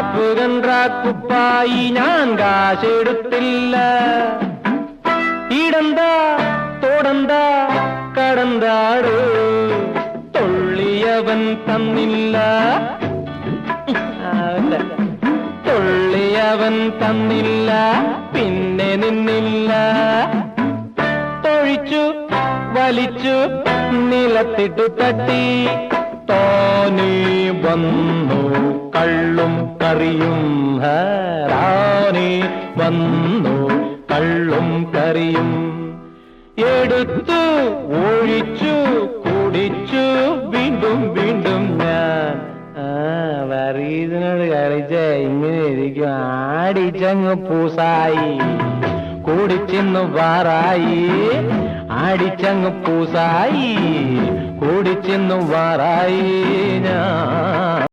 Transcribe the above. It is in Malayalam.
കാപ്പ് കണ്ട കുപ്പായി ഞാൻ കാശെടുത്തില്ല. ഇടന്ത തോടന്ത കടന്താട് തൊള്ളിയവൻ തന്നില്ല. തൊള്ളിയവൻ തന്നില്ല, പിന്നെ നിന്നില്ല. തൊഴിച്ചു വലിച്ചു നിലത്തിട്ടു തട്ടി തോന്നി വന്നു കള്ളും കറിയും. റാണി വന്നു കള്ളും കറിയും. എടുത്തു ഒഴിച്ചു കുടിച്ചു വീണ്ടും വീണ്ടും ഞാൻ. വറീതിനോട് കളിച്ച ഇങ്ങനെ ഇരിക്കും. ആടിച്ചങ്ങ് പൂസായി കൂടിച്ചെന്നു വാറായി. ആടിച്ചങ്ങ് പൂസായി കൂടിച്ചെന്നു വാറായി ഞാൻ.